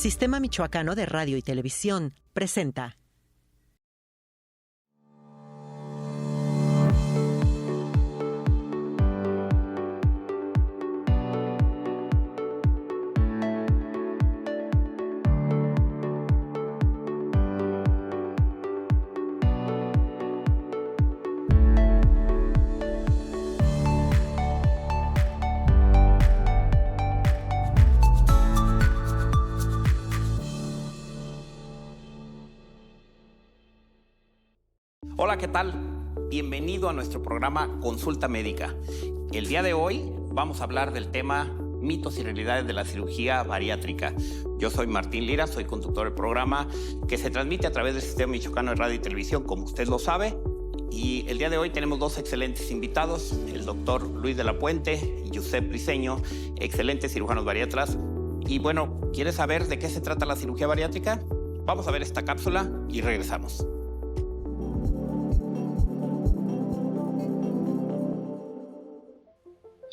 Sistema Michoacano de Radio y Televisión presenta. Hola, ¿qué tal? Bienvenido a nuestro programa Consulta Médica. El día de hoy vamos a hablar del tema mitos y realidades de la cirugía bariátrica. Yo soy Martín Lira, soy conductor del programa que se transmite a través del Sistema Michoacano de Radio y Televisión, como usted lo sabe. Y el día de hoy tenemos dos excelentes invitados, el doctor Luis de la Puente y Josep Briceño, excelentes cirujanos bariatras. Y bueno, ¿quieres saber de qué se trata la cirugía bariátrica? Vamos a ver esta cápsula y regresamos.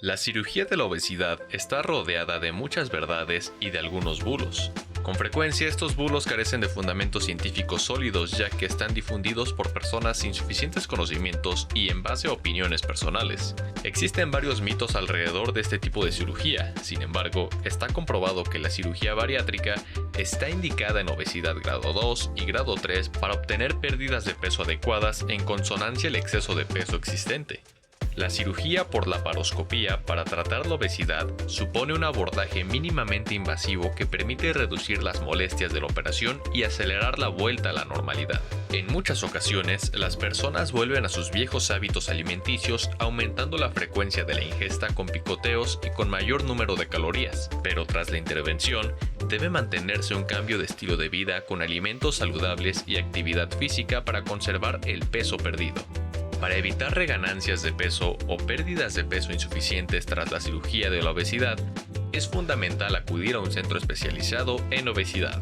La cirugía de la obesidad está rodeada de muchas verdades y de algunos bulos. Con frecuencia estos bulos carecen de fundamentos científicos sólidos, ya que están difundidos por personas sin suficientes conocimientos y en base a opiniones personales. Existen varios mitos alrededor de este tipo de cirugía. Sin embargo, está comprobado que la cirugía bariátrica está indicada en obesidad grado 2 y grado 3 para obtener pérdidas de peso adecuadas en consonancia al exceso de peso existente. La cirugía por laparoscopía para tratar la obesidad supone un abordaje mínimamente invasivo que permite reducir las molestias de la operación y acelerar la vuelta a la normalidad. En muchas ocasiones, las personas vuelven a sus viejos hábitos alimenticios, aumentando la frecuencia de la ingesta con picoteos y con mayor número de calorías, pero tras la intervención, debe mantenerse un cambio de estilo de vida con alimentos saludables y actividad física para conservar el peso perdido. Para evitar reganancias de peso o pérdidas de peso insuficientes tras la cirugía de la obesidad, es fundamental acudir a un centro especializado en obesidad.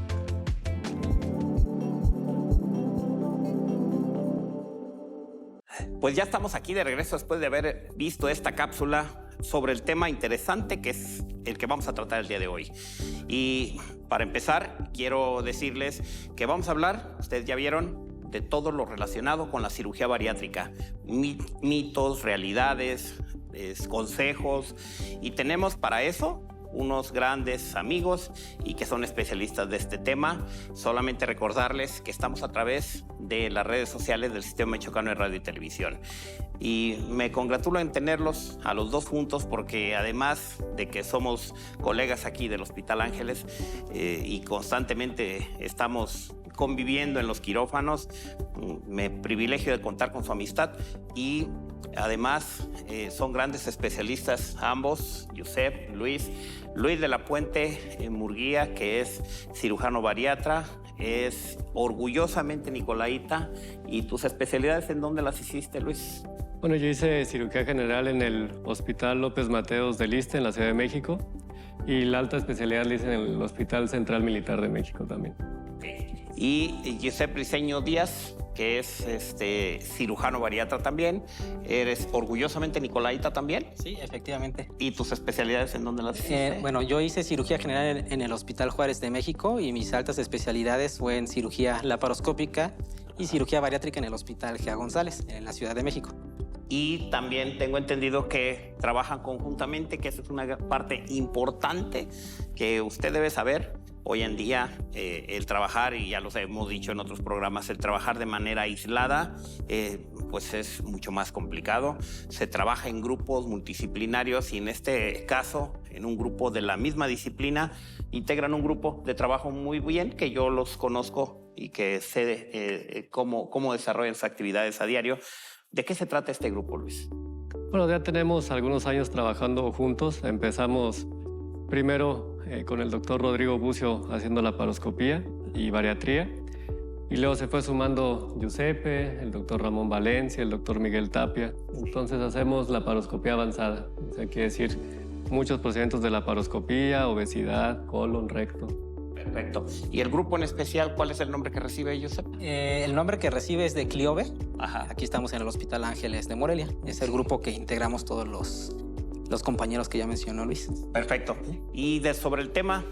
Pues ya estamos aquí de regreso después de haber visto esta cápsula sobre el tema interesante que es el que vamos a tratar el día de hoy. Y para empezar, quiero decirles que vamos a hablar, ustedes ya vieron, de todo lo relacionado con la cirugía bariátrica, mitos, realidades, consejos, y tenemos para eso unos grandes amigos y que son especialistas de este tema. Solamente recordarles que estamos a través de las redes sociales del Sistema Michoacano de Radio y Televisión. Y me congratulo en tenerlos a los dos juntos porque además de que somos colegas aquí del Hospital Ángeles y constantemente estamos conviviendo en los quirófanos, me privilegio de contar con su amistad y además son grandes especialistas ambos, Josep, Luis de la Puente Murguía, que es cirujano bariatra, es orgullosamente nicolaíta. ¿Y tus especialidades en dónde las hiciste, Luis? Bueno, yo hice cirugía general en el Hospital López Mateos del Iste, en la Ciudad de México, y la alta especialidad la hice en el Hospital Central Militar de México también. Y Josep Briceño Díaz, que es cirujano bariatra también. ¿Eres orgullosamente nicolaíta también? Sí, efectivamente. ¿Y tus especialidades en dónde las hiciste? Bueno, yo hice cirugía general en el Hospital Juárez de México y mis altas especialidades fue en cirugía laparoscópica y cirugía bariátrica en el Hospital Gea González, en la Ciudad de México. Y también tengo entendido que trabajan conjuntamente, que esa es una parte importante que usted debe saber. Hoy en día el trabajar, y ya lo hemos dicho en otros programas, el trabajar de manera aislada pues es mucho más complicado. Se trabaja en grupos multidisciplinarios y en este caso, en un grupo de la misma disciplina, integran un grupo de trabajo muy bien, que yo los conozco y que sé cómo desarrollan sus actividades a diario. ¿De qué se trata este grupo, Luis? Bueno, ya tenemos algunos años trabajando juntos. Empezamos primero con el doctor Rodrigo Bucio haciendo laparoscopía y bariatría. Y luego se fue sumando Giuseppe, el doctor Ramón Valencia, el doctor Miguel Tapia. Entonces hacemos laparoscopía avanzada. O sea, quiere decir muchos procedimientos de laparoscopía, obesidad, colon, recto. Perfecto. ¿Y el grupo en especial, cuál es el nombre que recibe, Josep? El nombre que recibe es de Cliove. Ajá. Aquí estamos en el Hospital Ángeles de Morelia. Es el grupo que integramos todos los compañeros que ya mencionó Luis. Perfecto. Y sobre el tema,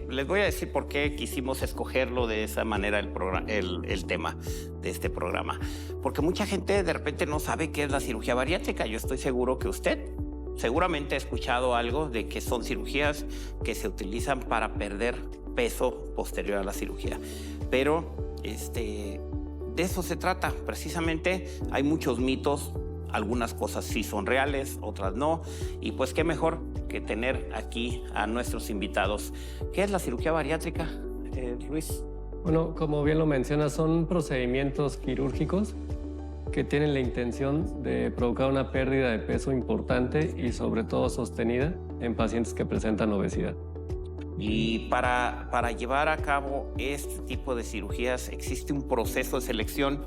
les voy a decir por qué quisimos escogerlo de esa manera el tema de este programa. Porque mucha gente de repente no sabe qué es la cirugía bariátrica. Yo estoy seguro que usted seguramente ha escuchado algo de que son cirugías que se utilizan para perder peso posterior a la cirugía. Pero de eso se trata. Precisamente hay muchos mitos. Algunas cosas sí son reales, otras no. Y pues qué mejor que tener aquí a nuestros invitados. ¿Qué es la cirugía bariátrica, Luis? Bueno, como bien lo mencionas, son procedimientos quirúrgicos que tienen la intención de provocar una pérdida de peso importante y sobre todo sostenida en pacientes que presentan obesidad. Y para llevar a cabo este tipo de cirugías existe un proceso de selección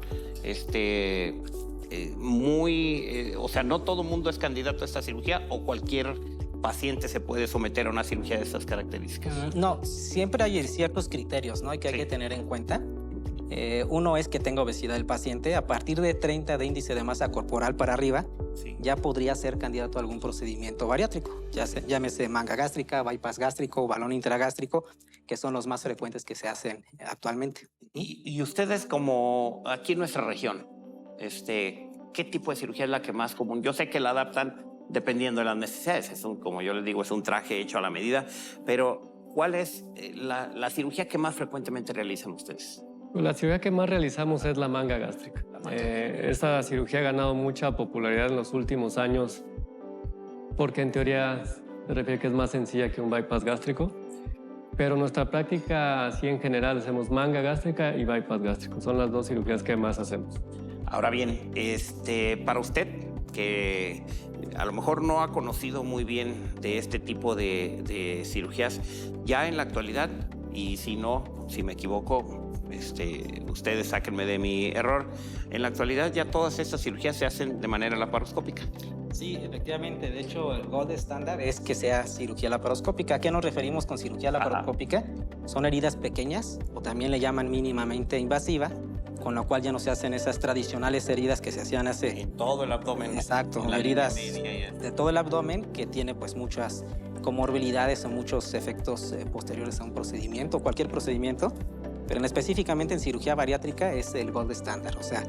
o sea, no todo mundo es candidato a esta cirugía o cualquier paciente se puede someter a una cirugía de estas características. No, siempre hay ciertos criterios, ¿no? que hay que tener en cuenta. Uno es que tenga obesidad el paciente. A partir de 30 de índice de masa corporal para arriba, ya podría ser candidato a algún procedimiento bariátrico, llámese manga gástrica, bypass gástrico, balón intragástrico, que son los más frecuentes que se hacen actualmente. Y ustedes, como aquí en nuestra región, ¿qué tipo de cirugía es la que más común? Yo sé que la adaptan dependiendo de las necesidades. Como yo les digo, es un traje hecho a la medida, pero ¿cuál es la cirugía que más frecuentemente realizan ustedes? La cirugía que más realizamos es la manga gástrica. Esta cirugía ha ganado mucha popularidad en los últimos años porque en teoría se refiere que es más sencilla que un bypass gástrico, pero nuestra práctica así en general hacemos manga gástrica y bypass gástrico. Son las dos cirugías que más hacemos. Ahora bien, para usted que a lo mejor no ha conocido muy bien de este tipo de cirugías, ya en la actualidad, y si me equivoco, ustedes sáquenme de mi error, en la actualidad ya todas estas cirugías se hacen de manera laparoscópica. Sí, efectivamente. De hecho, el gold estándar es que sea cirugía laparoscópica. ¿A qué nos referimos con cirugía laparoscópica? Son heridas pequeñas, o también le llaman mínimamente invasiva, con lo cual ya no se hacen esas tradicionales heridas que se hacían hace... En todo el abdomen. Exacto, heridas de todo el abdomen que tiene pues muchas comorbilidades o muchos efectos posteriores a un procedimiento, cualquier procedimiento, pero específicamente en cirugía bariátrica es el gold estándar, o sea,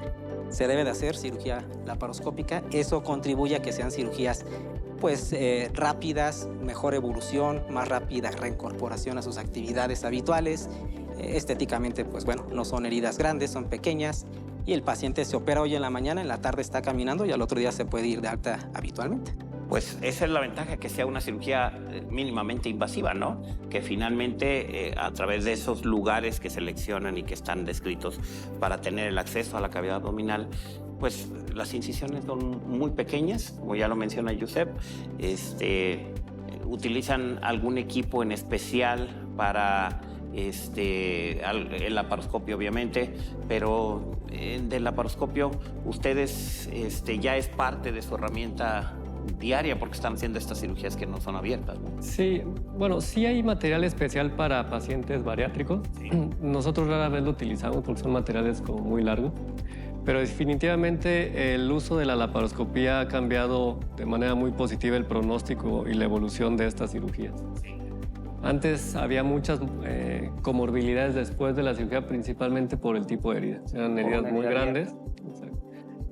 se debe de hacer cirugía laparoscópica. Eso contribuye a que sean cirugías pues rápidas, mejor evolución, más rápida reincorporación a sus actividades habituales. Estéticamente, pues bueno, no son heridas grandes, son pequeñas, y el paciente se opera hoy en la mañana, en la tarde está caminando y al otro día se puede ir de alta habitualmente. Pues esa es la ventaja, que sea una cirugía mínimamente invasiva, ¿no? Que finalmente a través de esos lugares que seleccionan y que están descritos para tener el acceso a la cavidad abdominal, pues las incisiones son muy pequeñas, como ya lo menciona Josep. Utilizan algún equipo en especial para el laparoscopio, obviamente, pero del laparoscopio ustedes ya es parte de su herramienta diaria porque están haciendo estas cirugías que no son abiertas, ¿no? Sí, bueno, sí hay material especial para pacientes bariátricos. Sí. Nosotros rara vez lo utilizamos porque son materiales como muy largos, pero definitivamente el uso de la laparoscopía ha cambiado de manera muy positiva el pronóstico y la evolución de estas cirugías. Sí. Antes había muchas comorbilidades después de la cirugía, principalmente por el tipo de heridas. Eran heridas muy grandes. Exacto.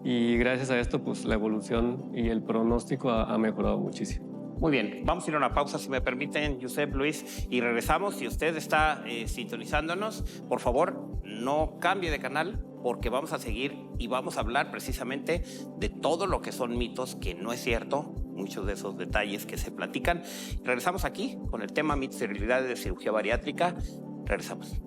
Y gracias a esto, pues la evolución y el pronóstico ha mejorado muchísimo. Muy bien, vamos a ir a una pausa, si me permiten, Josep, Luis, y regresamos. Si usted está sintonizándonos, por favor, no cambie de canal, porque vamos a seguir y vamos a hablar precisamente de todo lo que son mitos, que no es cierto, muchos de esos detalles que se platican. Regresamos aquí con el tema mitos y realidades de cirugía bariátrica. Regresamos.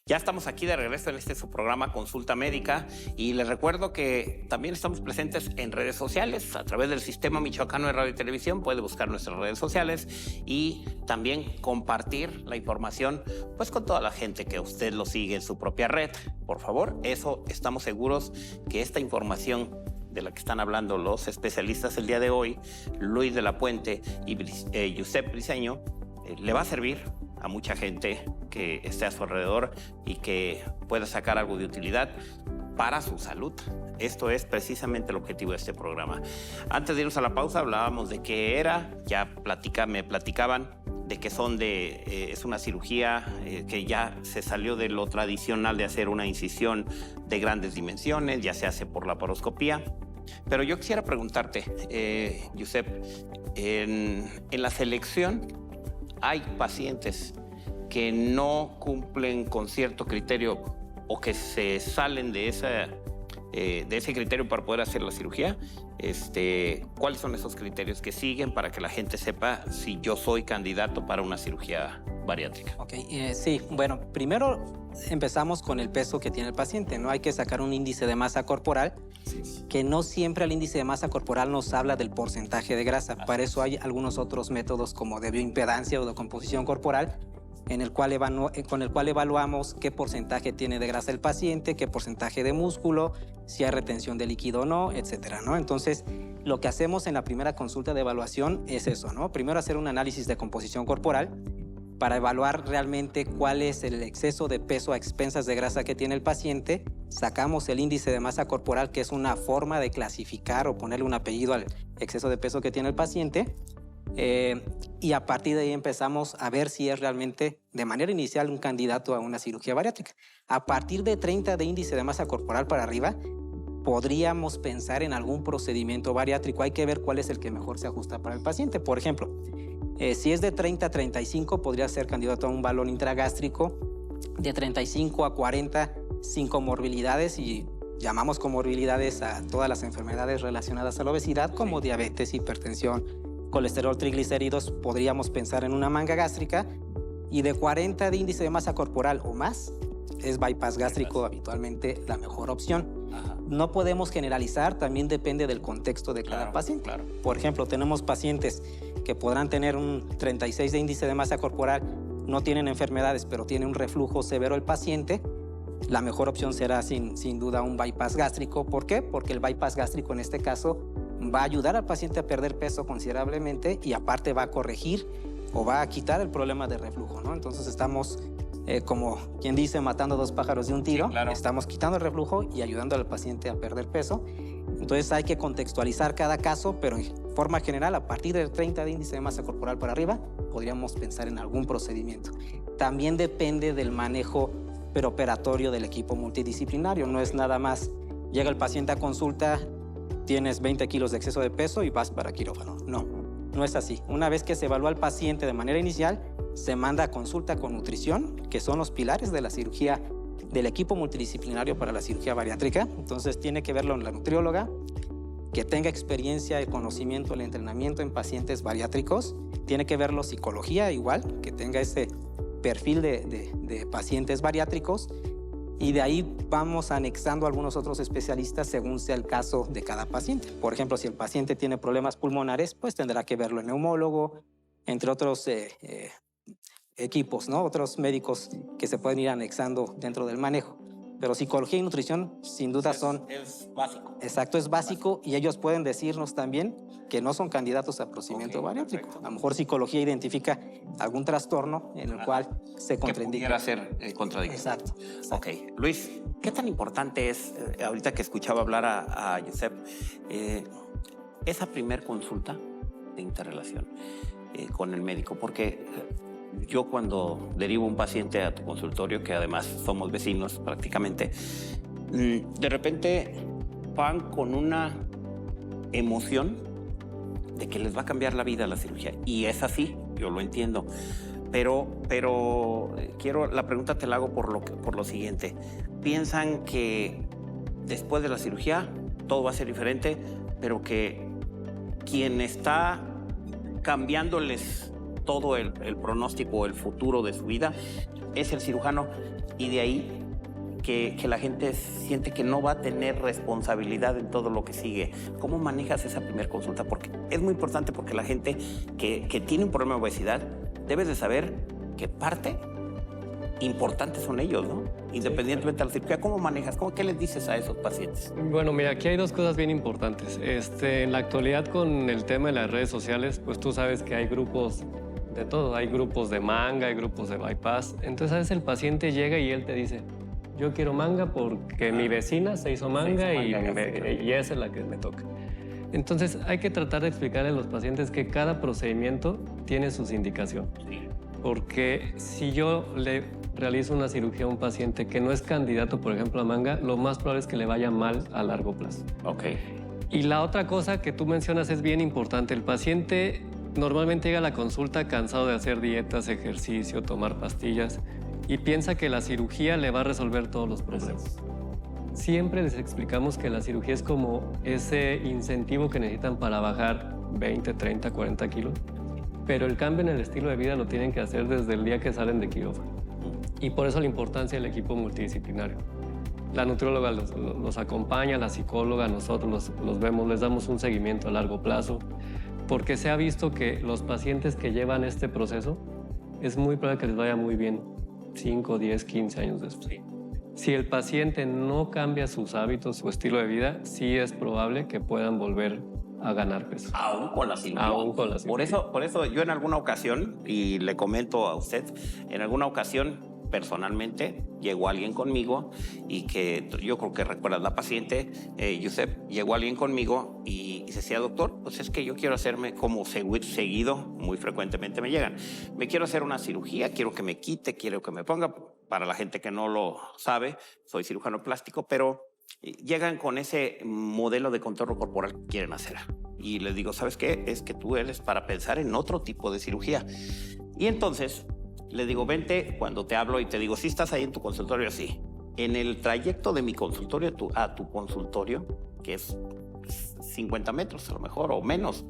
Ya estamos aquí de regreso en su programa Consulta Médica, y les recuerdo que también estamos presentes en redes sociales a través del Sistema Michoacano de Radio y Televisión. Puede buscar nuestras redes sociales y también compartir la información pues con toda la gente que usted lo sigue en su propia red. Por favor, eso estamos seguros que esta información de la que están hablando los especialistas el día de hoy, Luis de la Puente y Josep Briceño, le va a servir a mucha gente que esté a su alrededor y que pueda sacar algo de utilidad para su salud. Esto es precisamente el objetivo de este programa. Antes de irnos a la pausa hablábamos de qué era, ya me platicaban de que es una cirugía que ya se salió de lo tradicional de hacer una incisión de grandes dimensiones, ya se hace por laparoscopía. Pero yo quisiera preguntarte, Josep, en la selección hay pacientes que no cumplen con cierto criterio o que se salen de ese criterio para poder hacer la cirugía. ¿Cuáles son esos criterios que siguen para que la gente sepa si yo soy candidato para una cirugía bariátrica? Ok, sí, bueno, primero empezamos con el peso que tiene el paciente, ¿no? Hay que sacar un índice de masa corporal, que no siempre el índice de masa corporal nos habla del porcentaje de grasa. Para eso hay algunos otros métodos como de bioimpedancia o de composición corporal, con el cual evaluamos qué porcentaje tiene de grasa el paciente, qué porcentaje de músculo, si hay retención de líquido o no, etcétera, ¿no? Entonces, lo que hacemos en la primera consulta de evaluación es eso, ¿no? Primero hacer un análisis de composición corporal para evaluar realmente cuál es el exceso de peso a expensas de grasa que tiene el paciente. Sacamos el índice de masa corporal, que es una forma de clasificar o ponerle un apellido al exceso de peso que tiene el paciente. Y a partir de ahí empezamos a ver si es realmente de manera inicial un candidato a una cirugía bariátrica. A partir de 30 de índice de masa corporal para arriba, podríamos pensar en algún procedimiento bariátrico. Hay que ver cuál es el que mejor se ajusta para el paciente. Por ejemplo, si es de 30 a 35, podría ser candidato a un balón intragástrico. De 35 a 40, sin comorbilidades, y llamamos comorbilidades a todas las enfermedades relacionadas a la obesidad, como diabetes, hipertensión, colesterol, triglicéridos. Podríamos pensar en una manga gástrica. Y de 40 de índice de masa corporal o más, es bypass gástrico habitualmente la mejor opción. No podemos generalizar, también depende del contexto de cada paciente. Claro. Por ejemplo, tenemos pacientes que podrán tener un 36 de índice de masa corporal, no tienen enfermedades, pero tiene un reflujo severo el paciente. La mejor opción será sin duda un bypass gástrico. ¿Por qué? Porque el bypass gástrico en este caso va a ayudar al paciente a perder peso considerablemente y aparte va a corregir o va a quitar el problema de reflujo, ¿no? Entonces estamos, como quien dice, matando dos pájaros de un tiro. Sí, claro. Estamos quitando el reflujo y ayudando al paciente a perder peso. Entonces hay que contextualizar cada caso, pero en forma general, a partir del 30 de índice de masa corporal para arriba, podríamos pensar en algún procedimiento. También depende del manejo preoperatorio del equipo multidisciplinario. No es nada más, llega el paciente a consulta, tienes 20 kilos de exceso de peso y vas para quirófano. No es así. Una vez que se evalúa al paciente de manera inicial, se manda a consulta con nutrición, que son los pilares de la cirugía, del equipo multidisciplinario para la cirugía bariátrica. Entonces tiene que verlo la nutrióloga, que tenga experiencia, el conocimiento, el entrenamiento en pacientes bariátricos. Tiene que verlo psicología igual, que tenga ese perfil de pacientes bariátricos. Y de ahí vamos anexando a algunos otros especialistas según sea el caso de cada paciente. Por ejemplo, si el paciente tiene problemas pulmonares, pues tendrá que verlo el neumólogo, entre otros equipos, ¿no? Otros médicos que se pueden ir anexando dentro del manejo. Pero psicología y nutrición, sin duda, Es básico. Exacto, es básico, y ellos pueden decirnos también que no son candidatos a procedimiento bariátrico. Perfecto. A lo mejor psicología identifica algún trastorno en el cual se Que contraindica. pudiera ser contradictorio. Exacto. Ok. Luis, ¿qué tan importante es, ahorita que escuchaba hablar a Josep, esa primer consulta de interrelación con el médico? Porque yo cuando derivo un paciente a tu consultorio, que además somos vecinos prácticamente, de repente van con una emoción de que les va a cambiar la vida la cirugía. Y es así, yo lo entiendo. Pero la pregunta te la hago por lo siguiente. ¿Piensan que después de la cirugía todo va a ser diferente, pero que quien está cambiándoles todo el pronóstico, el futuro de su vida, es el cirujano, y de ahí que la gente siente que no va a tener responsabilidad en todo lo que sigue? ¿Cómo manejas esa primera consulta? Porque es muy importante, porque la gente que tiene un problema de obesidad debe de saber que parte importantes son ellos, ¿no? Independientemente de la cirugía, ¿cómo manejas? ¿Qué les dices a esos pacientes? Bueno, mira, aquí hay dos cosas bien importantes. En la actualidad, con el tema de las redes sociales, pues tú sabes que hay grupos de todo. Hay grupos de manga, hay grupos de bypass. Entonces, a veces el paciente llega y él te dice, yo quiero manga porque mi vecina se hizo manga, y esa es la que me toca. Entonces, hay que tratar de explicarle a los pacientes que cada procedimiento tiene sus indicaciones. Porque si yo le realizo una cirugía a un paciente que no es candidato, por ejemplo, a manga, lo más probable es que le vaya mal a largo plazo. Ok. Y la otra cosa que tú mencionas es bien importante. El paciente normalmente llega a la consulta cansado de hacer dietas, ejercicio, tomar pastillas y piensa que la cirugía le va a resolver todos los problemas. Siempre les explicamos que la cirugía es como ese incentivo que necesitan para bajar 20, 30, 40 kilos, pero el cambio en el estilo de vida lo tienen que hacer desde el día que salen de quirófano. Y por eso la importancia del equipo multidisciplinario. La nutrióloga los acompaña, la psicóloga, nosotros los vemos, les damos un seguimiento a largo plazo, porque se ha visto que los pacientes que llevan este proceso es muy probable que les vaya muy bien 5, 10, 15 años después. Si el paciente no cambia sus hábitos, su estilo de vida, sí es probable que puedan volver a ganar peso. Aún con la cirugía. Aún con la cirugía. Por eso yo en alguna ocasión, y le comento a usted, en alguna ocasión personalmente llegó alguien conmigo y que yo creo que recuerdas la paciente, Yusef, llegó alguien conmigo y decía, doctor, pues es que yo quiero hacerme como seguido, muy frecuentemente me llegan, me quiero hacer una cirugía, quiero que me quite, quiero que me ponga, para la gente que no lo sabe, soy cirujano plástico, pero llegan con ese modelo de contorno corporal que quieren hacer. Y les digo, ¿sabes qué? Es que tú eres para pensar en otro tipo de cirugía. Y entonces les digo, vente cuando te hablo y te digo, ¿sí estás ahí en tu consultorio? Sí. En el trayecto de mi consultorio a tu consultorio, que es 50 metros a lo mejor o menos,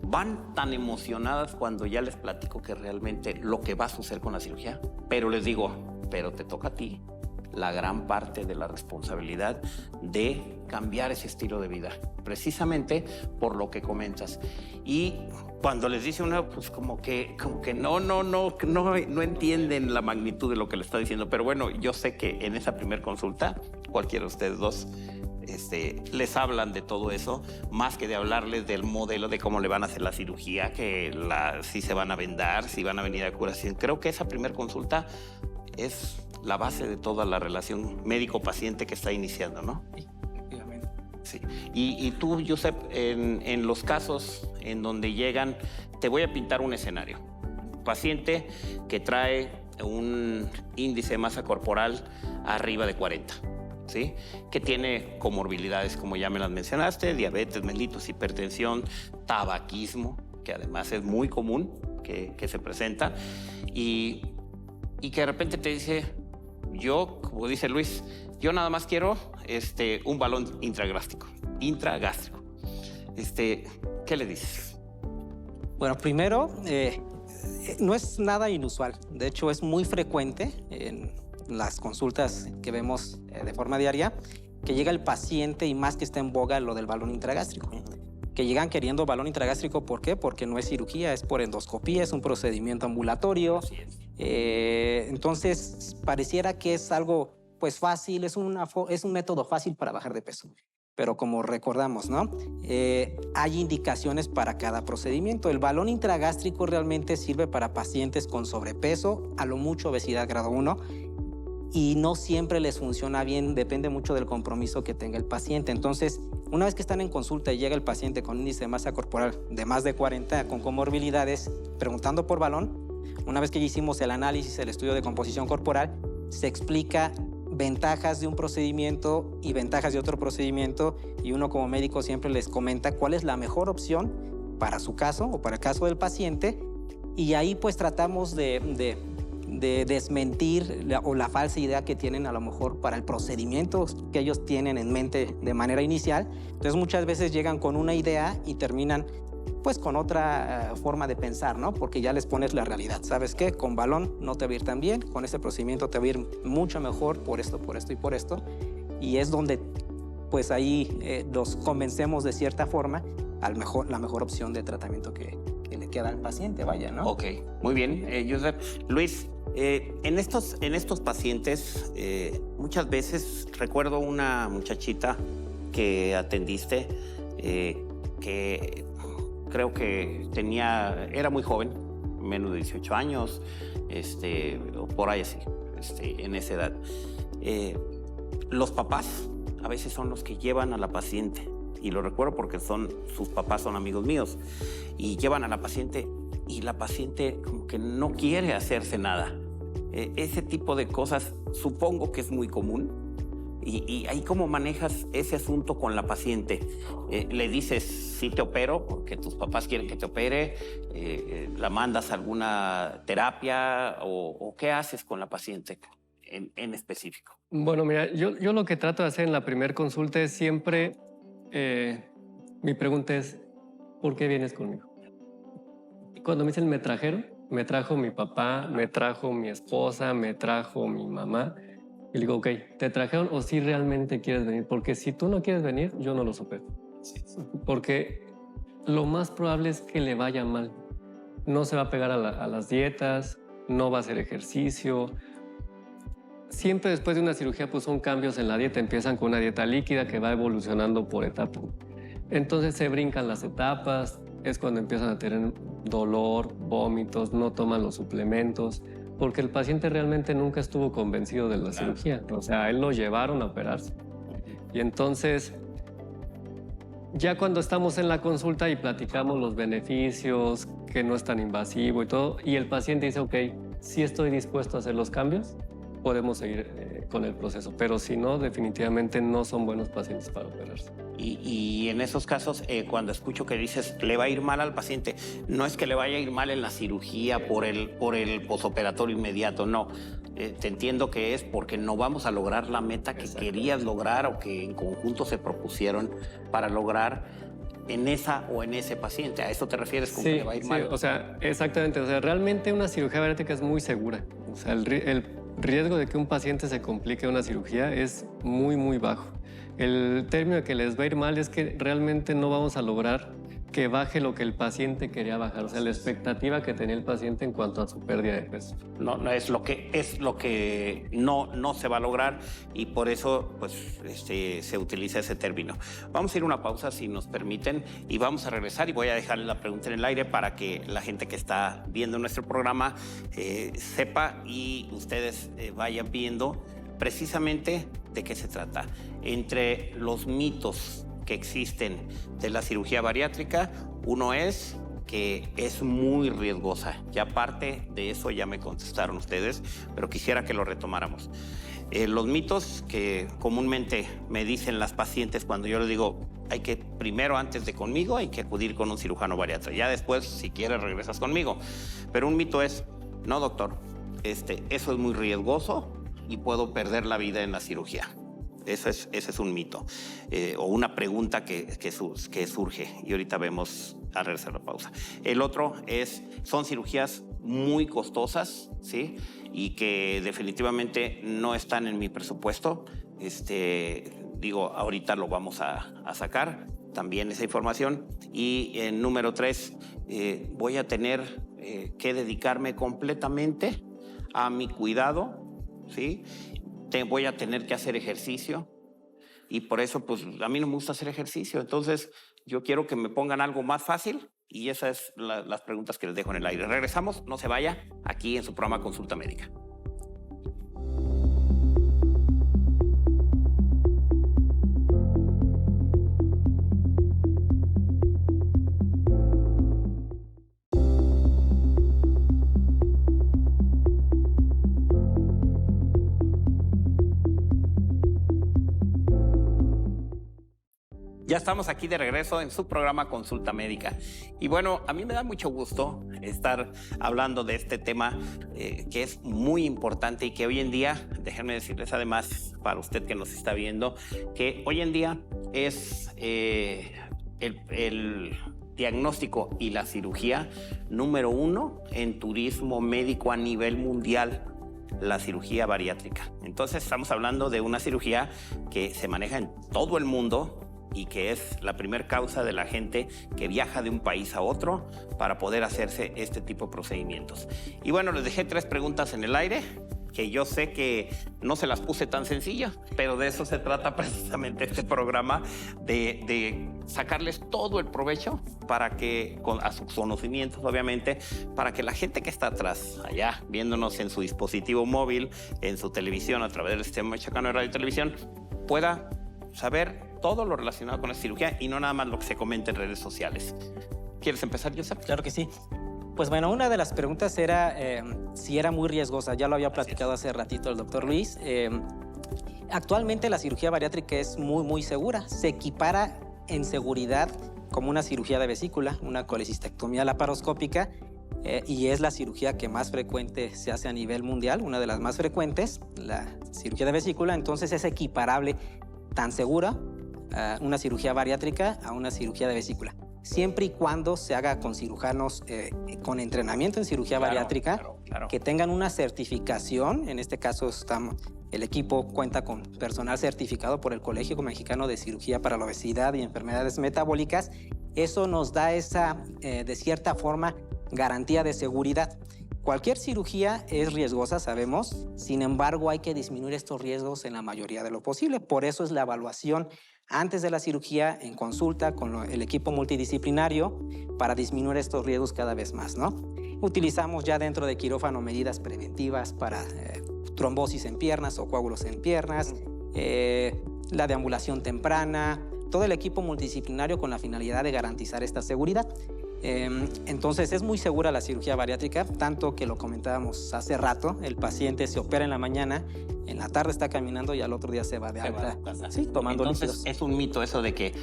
van tan emocionadas cuando ya les platico que realmente lo que va a suceder con la cirugía. Pero les digo, pero te toca a ti la gran parte de la responsabilidad de cambiar ese estilo de vida, precisamente por lo que comentas. Y cuando les dice una, pues como que no entienden la magnitud de lo que le está diciendo. Pero bueno, yo sé que en esa primer consulta, cualquiera de ustedes dos les hablan de todo eso, más que de hablarles del modelo de cómo le van a hacer la cirugía, si se van a vendar, si van a venir a curación. Creo que esa primer consulta es la base de toda la relación médico-paciente que está iniciando, ¿no? Sí, efectivamente. Sí. Y tú, Yusef, en los casos en donde llegan, te voy a pintar un escenario. Paciente que trae un índice de masa corporal arriba de 40, ¿sí? Que tiene comorbilidades, como ya me las mencionaste, diabetes mellitus, hipertensión, tabaquismo, que además es muy común que se presenta, y que de repente te dice, yo, como dice Luis, yo nada más quiero un balón intragástrico. ¿Qué le dices? Bueno, primero, no es nada inusual. De hecho, es muy frecuente en las consultas que vemos de forma diaria que llega el paciente, y más que está en boga lo del balón intragástrico. Que llegan queriendo balón intragástrico, ¿por qué? Porque no es cirugía, es por endoscopía, es un procedimiento ambulatorio. Así es. Entonces, pareciera que es algo pues fácil, es un método fácil para bajar de peso. Pero como recordamos, ¿no? Hay indicaciones para cada procedimiento. El balón intragástrico realmente sirve para pacientes con sobrepeso, a lo mucho obesidad grado 1, y no siempre les funciona bien, depende mucho del compromiso que tenga el paciente. Entonces, una vez que están en consulta y llega el paciente con índice de masa corporal de más de 40, con comorbilidades, preguntando por balón, una vez que ya hicimos el análisis, el estudio de composición corporal, se explica ventajas de un procedimiento y ventajas de otro procedimiento, y uno como médico siempre les comenta cuál es la mejor opción para su caso o para el caso del paciente, y ahí pues tratamos de desmentir la falsa idea que tienen a lo mejor para el procedimiento que ellos tienen en mente de manera inicial. Entonces muchas veces llegan con una idea y terminan pues con otra forma de pensar, ¿no? Porque ya les pones la realidad. ¿Sabes qué? Con balón no te va a ir tan bien, con este procedimiento te va a ir mucho mejor por esto y por esto. Y es donde pues ahí los convencemos de cierta forma la mejor opción de tratamiento que le queda al paciente, vaya, ¿no? Ok, muy bien. Yusef, Luis, En estos pacientes, muchas veces recuerdo una muchachita que atendiste, que creo que era muy joven, menos de 18 años, o por ahí así, en esa edad. Los papás a veces son los que llevan a la paciente, y lo recuerdo porque sus papás son amigos míos, y llevan a la paciente y la paciente como que no quiere hacerse nada. Ese tipo de cosas supongo que es muy común. Y ahí, ¿cómo manejas ese asunto con la paciente? ¿Le dices, sí te opero porque tus papás quieren que te opere? ¿La mandas a alguna terapia? ¿O qué haces con la paciente en específico? Bueno, mira, yo lo que trato de hacer en la primera consulta es siempre, mi pregunta es, ¿por qué vienes conmigo? Y cuando me dicen me trajo mi papá, me trajo mi esposa, me trajo mi mamá. Y le digo, ok, ¿te trajeron o si realmente quieres venir? Porque si tú no quieres venir, yo no los opero. Porque lo más probable es que le vaya mal. No se va a pegar a las dietas, no va a hacer ejercicio. Siempre después de una cirugía pues son cambios en la dieta. Empiezan con una dieta líquida que va evolucionando por etapas. Entonces se brincan las etapas, es cuando empiezan a tener dolor, vómitos, no toman los suplementos, porque el paciente realmente nunca estuvo convencido de la cirugía. O sea, a él lo llevaron a operarse. Y entonces, ya cuando estamos en la consulta y platicamos los beneficios, que no es tan invasivo y todo, y el paciente dice, ok, sí estoy dispuesto a hacer los cambios, podemos seguir con el proceso. Pero si no, definitivamente no son buenos pacientes para operarse. Y en esos casos, cuando escucho que dices, le va a ir mal al paciente, no es que le vaya a ir mal en la cirugía por el posoperatorio inmediato, no. Te entiendo que es porque no vamos a lograr la meta que querías lograr o que en conjunto se propusieron para lograr en esa o en ese paciente. ¿A eso te refieres con que le va a ir mal? Sí, o sea, exactamente. O sea, realmente una cirugía bariátrica es muy segura. O sea, el riesgo de que un paciente se complique una cirugía es muy, muy bajo. El término de que les va a ir mal es que realmente no vamos a lograr que baje lo que el paciente quería bajar, o sea, la expectativa que tenía el paciente en cuanto a su pérdida de peso. No es lo que no se va a lograr y por eso pues, se utiliza ese término. Vamos a ir a una pausa si nos permiten y vamos a regresar y voy a dejarle la pregunta en el aire para que la gente que está viendo nuestro programa sepa y ustedes vayan viendo precisamente de qué se trata. Entre los mitos que existen de la cirugía bariátrica, uno es que es muy riesgosa. Ya aparte de eso ya me contestaron ustedes, pero quisiera que lo retomáramos. Los mitos que comúnmente me dicen las pacientes cuando yo les digo, hay que primero, antes de conmigo, hay que acudir con un cirujano bariatra. Ya después, si quieres, regresas conmigo. Pero un mito es, no, doctor, eso es muy riesgoso y puedo perder la vida en la cirugía. Ese es un mito o una pregunta que surge y ahorita vemos al regresar la pausa. El otro son cirugías muy costosas, ¿sí? Y que definitivamente no están en mi presupuesto. Ahorita lo vamos a sacar también esa información. Y número 3, voy a tener que dedicarme completamente a mi cuidado, ¿sí? Voy a tener que hacer ejercicio y por eso pues a mí no me gusta hacer ejercicio, entonces yo quiero que me pongan algo más fácil y esas son las preguntas que les dejo en el aire. Regresamos, no se vaya, aquí en su programa Consulta Médica. Ya estamos aquí de regreso en su programa Consulta Médica. Y bueno, a mí me da mucho gusto estar hablando de este tema que es muy importante y que hoy en día, déjenme decirles además, para usted que nos está viendo, que hoy en día es el diagnóstico y la cirugía número 1 en turismo médico a nivel mundial, la cirugía bariátrica. Entonces estamos hablando de una cirugía que se maneja en todo el mundo, y que es la primer causa de la gente que viaja de un país a otro para poder hacerse este tipo de procedimientos. Y bueno, les dejé 3 preguntas en el aire, que yo sé que no se las puse tan sencillas, pero de eso se trata precisamente este programa, de sacarles todo el provecho para que, a sus conocimientos obviamente, para que la gente que está atrás, allá, viéndonos en su dispositivo móvil, en su televisión, a través del Sistema Michoacano de Radio y Televisión, pueda saber todo lo relacionado con la cirugía y no nada más lo que se comenta en redes sociales. ¿Quieres empezar, Joseph? Claro que sí. Pues bueno, una de las preguntas era si era muy riesgosa. Ya lo había platicado hace ratito el doctor Luis. Actualmente la cirugía bariátrica es muy segura. Se equipara en seguridad como una cirugía de vesícula, una colecistectomía laparoscópica, y es la cirugía que más frecuente se hace a nivel mundial, una de las más frecuentes, la cirugía de vesícula. Entonces es equiparable tan segura una cirugía bariátrica a una cirugía de vesícula, siempre y cuando se haga con cirujanos con entrenamiento en cirugía bariátrica, que tengan una certificación. En este caso el equipo cuenta con personal certificado por el Colegio Mexicano de Cirugía para la Obesidad y Enfermedades Metabólicas. Eso nos da esa, de cierta forma, garantía de seguridad. Cualquier cirugía es riesgosa, sabemos. Sin embargo, hay que disminuir estos riesgos en la mayoría de lo posible. Por eso es la evaluación antes de la cirugía, en consulta con el equipo multidisciplinario, para disminuir estos riesgos cada vez más, ¿no? Utilizamos ya dentro de quirófano medidas preventivas para trombosis en piernas o coágulos en piernas, la deambulación temprana, todo el equipo multidisciplinario con la finalidad de garantizar esta seguridad. Entonces es muy segura la cirugía bariátrica, tanto que lo comentábamos hace rato. El paciente se opera en la mañana, en la tarde está caminando y al otro día se va de alta. Sí, tomando Entonces líquidos. es un mito eso de que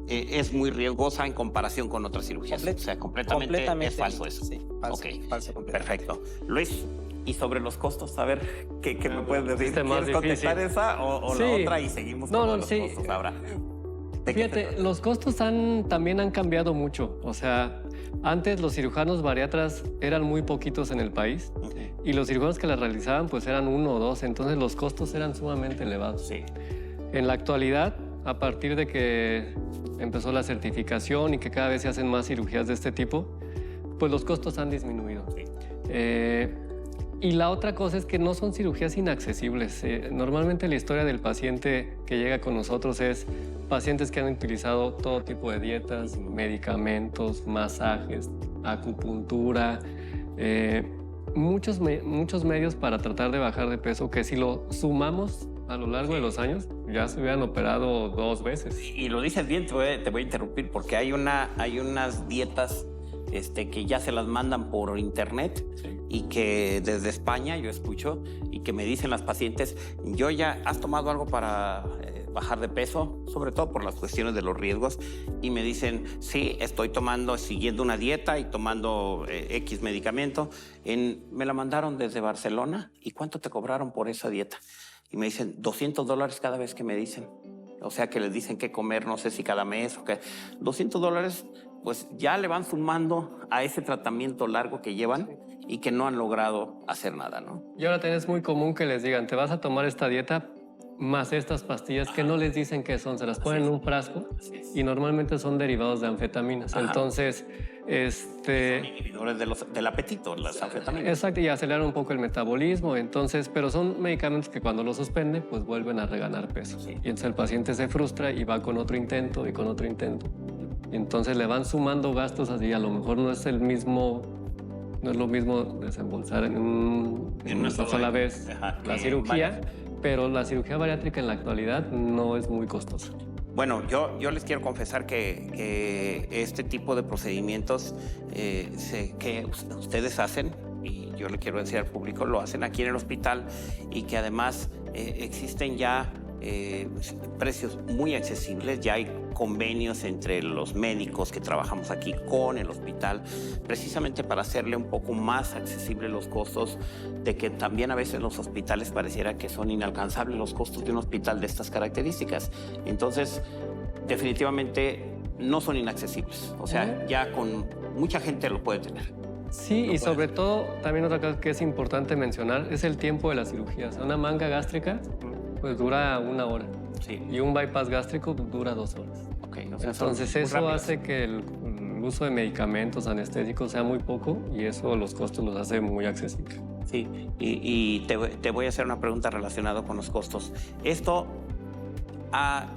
es muy riesgosa en comparación con otras cirugías. O sea, completamente es falso eso. Sí, falso, falso completamente. Perfecto. Luis, y sobre los costos, a ver, ¿qué me puedes decir? Más ¿Quieres contestar difícil. esa o Sí. la otra y seguimos con los sí. costos ahora? Fíjate, los costos también han cambiado mucho. O sea, antes los cirujanos bariatras eran muy poquitos en el país y los cirujanos que las realizaban pues eran 1 o 2, entonces los costos eran sumamente elevados. Sí. En la actualidad, a partir de que empezó la certificación y que cada vez se hacen más cirugías de este tipo, pues los costos han disminuido. Sí. Y la otra cosa es que no son cirugías inaccesibles. Normalmente la historia del paciente que llega con nosotros es pacientes que han utilizado todo tipo de dietas, medicamentos, masajes, acupuntura, muchos medios para tratar de bajar de peso que si lo sumamos a lo largo de los años ya se hubieran operado 2 veces. Y lo dices bien, te voy a interrumpir porque hay unas dietas que ya se las mandan por internet y que desde España yo escucho y que me dicen las pacientes, ¿has tomado algo para bajar de peso? Sobre todo por las cuestiones de los riesgos. Y me dicen, sí, estoy siguiendo una dieta y tomando X medicamento. Me la mandaron desde Barcelona. ¿Y cuánto te cobraron por esa dieta? Y me dicen, $200 cada vez que me dicen. O sea, que les dicen qué comer, no sé si cada mes o qué. $200, pues ya le van sumando a ese tratamiento largo que llevan y que no han logrado hacer nada, ¿no? Y ahora también es muy común que les digan, te vas a tomar esta dieta más estas pastillas que no les dicen qué son, se las ponen en un frasco y normalmente son derivados de anfetaminas. Ajá. Entonces, Son inhibidores del apetito, las anfetaminas. exacto, y aceleran un poco el metabolismo, pero son medicamentos que cuando los suspende, pues vuelven a reganar peso. Sí. Y entonces el paciente se frustra y va con otro intento y con otro intento. Y entonces le van sumando gastos así, a lo mejor no es lo mismo desembolsar en una sola vez la cirugía, pero la cirugía bariátrica en la actualidad no es muy costosa. Bueno, yo les quiero confesar que este tipo de procedimientos que ustedes hacen, y yo le quiero decir al público, lo hacen aquí en el hospital y que además existen ya precios muy accesibles. Ya hay convenios entre los médicos que trabajamos aquí con el hospital, precisamente para hacerle un poco más accesible los costos, de que también a veces los hospitales pareciera que son inalcanzables los costos de un hospital de estas características. Entonces, definitivamente no son inaccesibles. O sea, ya con mucha gente lo puede tener. Sí, y sobre todo, también otra cosa que es importante mencionar es el tiempo de la cirugía. O sea, una manga gástrica pues dura 1 hora. Sí. Y un bypass gástrico dura 2 horas. Okay, o sea, Entonces son muy eso rápidos. hace que el uso de medicamentos anestésicos sea muy poco y eso los costos los hace muy accesibles. Sí, y te voy a hacer una pregunta relacionada con los costos. ¿Esto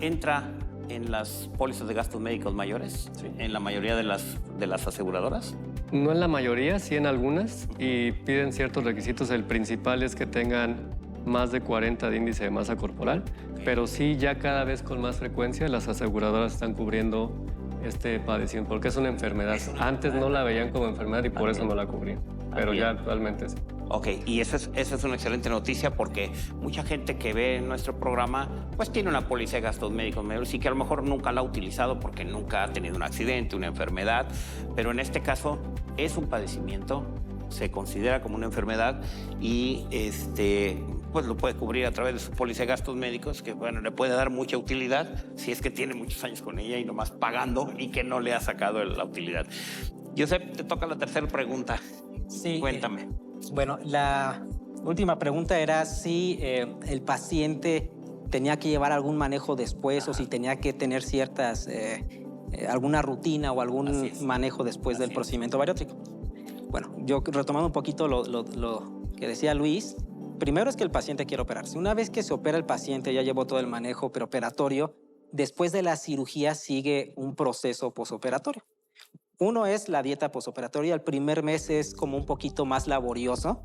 entra en las pólizas de gastos médicos mayores? Sí. ¿En la mayoría de las aseguradoras? No en la mayoría, sí en algunas, y piden ciertos requisitos. El principal es que tengan más de 40 de índice de masa corporal, pero sí ya cada vez con más frecuencia las aseguradoras están cubriendo este padecimiento, porque es una enfermedad. Antes no la veían como enfermedad y por eso no la cubrían, pero ya actualmente sí. Ok, y esa es una excelente noticia porque mucha gente que ve nuestro programa pues tiene una póliza de gastos médicos mayores y que a lo mejor nunca la ha utilizado porque nunca ha tenido un accidente, una enfermedad, pero en este caso es un padecimiento, se considera como una enfermedad y pues lo puede cubrir a través de su póliza de gastos médicos, que bueno, le puede dar mucha utilidad si es que tiene muchos años con ella y nomás pagando y que no le ha sacado la utilidad. Josep, te toca la tercera pregunta. Sí. Cuéntame. Bueno, la última pregunta era si el paciente tenía que llevar algún manejo después o si tenía que tener ciertas, alguna rutina o algún manejo después del procedimiento bariátrico. Bueno, yo retomando un poquito lo que decía Luis, primero es que el paciente quiere operarse. Una vez que se opera el paciente, ya llevó todo el manejo preoperatorio, después de la cirugía sigue un proceso posoperatorio. Uno es la dieta posoperatoria. El primer mes es como un poquito más laborioso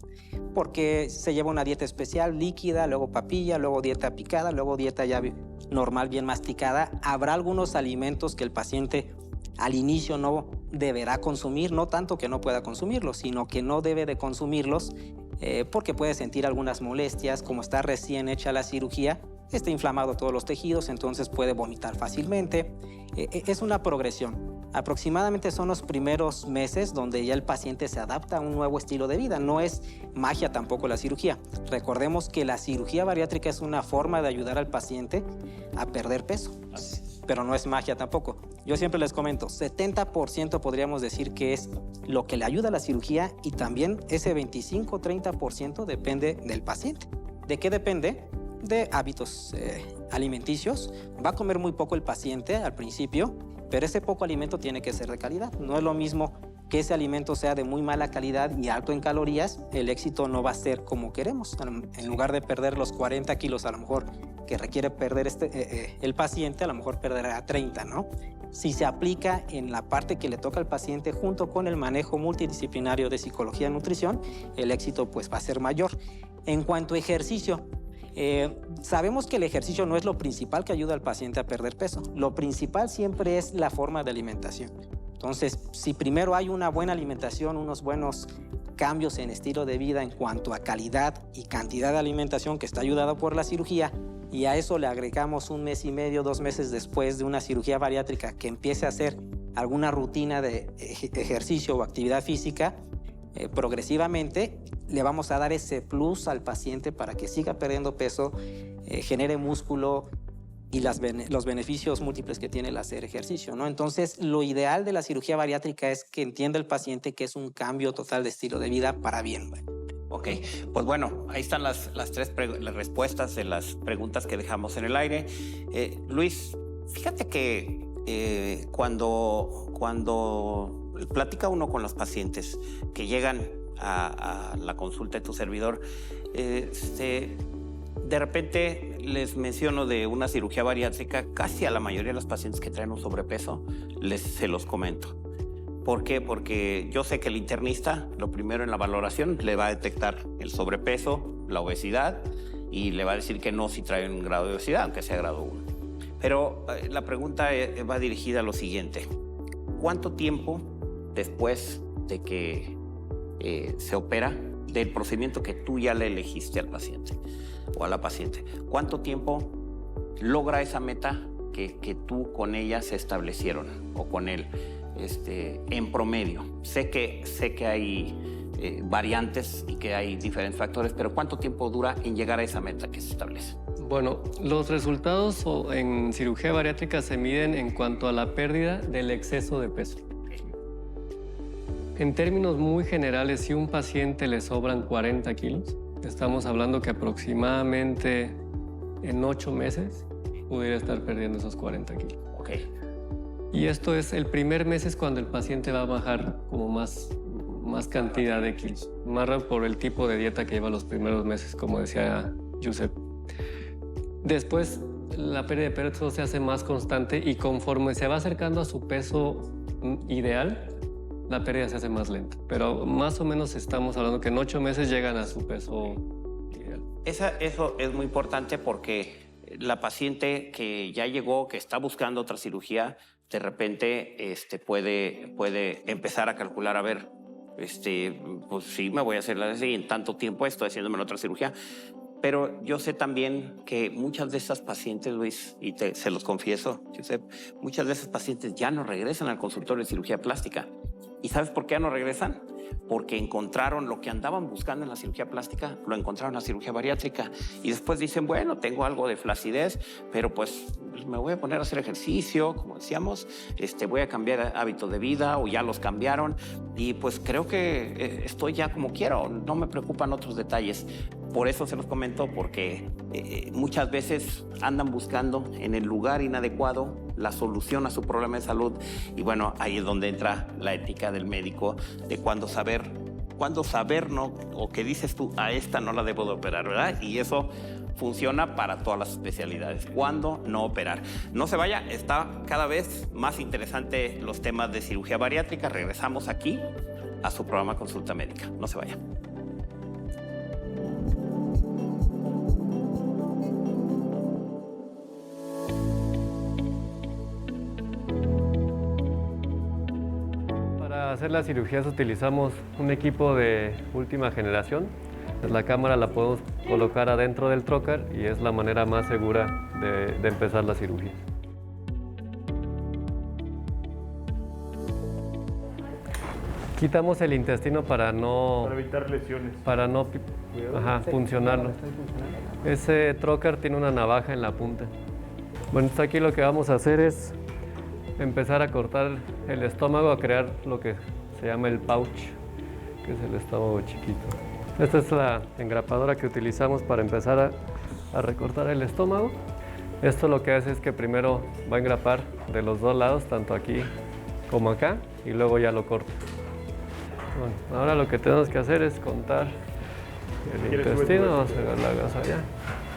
porque se lleva una dieta especial, líquida, luego papilla, luego dieta picada, luego dieta ya normal, bien masticada. Habrá algunos alimentos que el paciente al inicio no deberá consumir, no tanto que no pueda consumirlos, sino que no debe de consumirlos porque puede sentir algunas molestias, como está recién hecha la cirugía, está inflamado todos los tejidos, entonces puede vomitar fácilmente. Es una progresión. Aproximadamente son los primeros meses donde ya el paciente se adapta a un nuevo estilo de vida. No es magia tampoco la cirugía. Recordemos que la cirugía bariátrica es una forma de ayudar al paciente a perder peso, pero no es magia tampoco. Yo siempre les comento, 70% podríamos decir que es lo que le ayuda a la cirugía y también ese 25-30% depende del paciente. ¿De qué depende? De hábitos alimenticios. Va a comer muy poco el paciente al principio, pero ese poco alimento tiene que ser de calidad. No es lo mismo que ese alimento sea de muy mala calidad y alto en calorías, el éxito no va a ser como queremos. En lugar de perder los 40 kilos a lo mejor que requiere perder el paciente, a lo mejor perderá 30, ¿no? Si se aplica en la parte que le toca al paciente junto con el manejo multidisciplinario de psicología y nutrición, el éxito pues va a ser mayor. En cuanto a ejercicio, sabemos que el ejercicio no es lo principal que ayuda al paciente a perder peso. Lo principal siempre es la forma de alimentación. Entonces, si primero hay una buena alimentación, unos buenos cambios en estilo de vida en cuanto a calidad y cantidad de alimentación que está ayudado por la cirugía, y a eso le agregamos 1 mes y medio, 2 meses después de una cirugía bariátrica que empiece a hacer alguna rutina de ejercicio o actividad física, progresivamente le vamos a dar ese plus al paciente para que siga perdiendo peso, genere músculo y los beneficios múltiples que tiene el hacer ejercicio, ¿no? Entonces, lo ideal de la cirugía bariátrica es que entienda el paciente que es un cambio total de estilo de vida para bien. Ok, pues bueno, ahí están las respuestas de las preguntas que dejamos en el aire. Luis, fíjate que cuando platica uno con los pacientes que llegan a la consulta de tu servidor, de repente les menciono de una cirugía bariátrica, casi a la mayoría de los pacientes que traen un sobrepeso se los comento. ¿Por qué? Porque yo sé que el internista, lo primero en la valoración, le va a detectar el sobrepeso, la obesidad, y le va a decir que no si trae un grado de obesidad, aunque sea grado 1. Pero la pregunta va dirigida a lo siguiente. ¿Cuánto tiempo después de que se opera del procedimiento que tú ya le elegiste al paciente o a la paciente, cuánto tiempo logra esa meta que tú con ella se establecieron o con él en promedio? Sé que hay variantes y que hay diferentes factores, pero ¿cuánto tiempo dura en llegar a esa meta que se establece? Bueno, los resultados en cirugía bariátrica se miden en cuanto a la pérdida del exceso de peso. En términos muy generales, si a un paciente le sobran 40 kilos, estamos hablando que aproximadamente en 8 meses pudiera estar perdiendo esos 40 kilos. Ok. Y esto es, el primer mes es cuando el paciente va a bajar como más cantidad de kilos, más por el tipo de dieta que lleva los primeros meses, como decía Josep. Después, la pérdida de peso se hace más constante y conforme se va acercando a su peso ideal, la pérdida se hace más lenta. Pero más o menos estamos hablando que en 8 meses llegan a su peso ideal. Eso es muy importante porque la paciente que ya llegó, que está buscando otra cirugía, de repente puede empezar a calcular, a ver, pues sí, me voy a hacer así, en tanto tiempo estoy haciéndome la otra cirugía. Pero yo sé también que muchas de esas pacientes, Luis, y se los confieso, Josep, muchas de esas pacientes ya no regresan al consultorio de cirugía plástica. ¿Y sabes por qué ya no regresan? Porque encontraron lo que andaban buscando en la cirugía plástica, lo encontraron en la cirugía bariátrica. Y después dicen, bueno, tengo algo de flacidez, pero pues me voy a poner a hacer ejercicio, como decíamos, voy a cambiar hábitos de vida o ya los cambiaron. Y pues creo que estoy ya como quiero, no me preocupan otros detalles. Por eso se los comento, porque muchas veces andan buscando en el lugar inadecuado la solución a su problema de salud. Y bueno, ahí es donde entra la ética del médico, de cuándo saber, ¿no? O que dices tú, a esta no la debo de operar, ¿verdad? Y eso funciona para todas las especialidades. ¿Cuándo no operar? No se vaya, está cada vez más interesante los temas de cirugía bariátrica. Regresamos aquí a su programa Consulta Médica. No se vaya. Para hacer las cirugías utilizamos un equipo de última generación. La cámara la podemos colocar adentro del trocar y es la manera más segura de empezar la cirugía. Quitamos el intestino para evitar lesiones. Para no funcionarlo. Ese trocar tiene una navaja en la punta. Bueno, entonces aquí lo que vamos a hacer es empezar a cortar el estómago, a crear lo que se llama el pouch, que es el estómago chiquito. Esta es la engrapadora que utilizamos para empezar a recortar el estómago. Esto lo que hace es que primero va a engrapar de los dos lados, tanto aquí como acá, y luego ya lo corta. Bueno, ahora lo que tenemos que hacer es contar el intestino. Vamos a ver la gasa allá.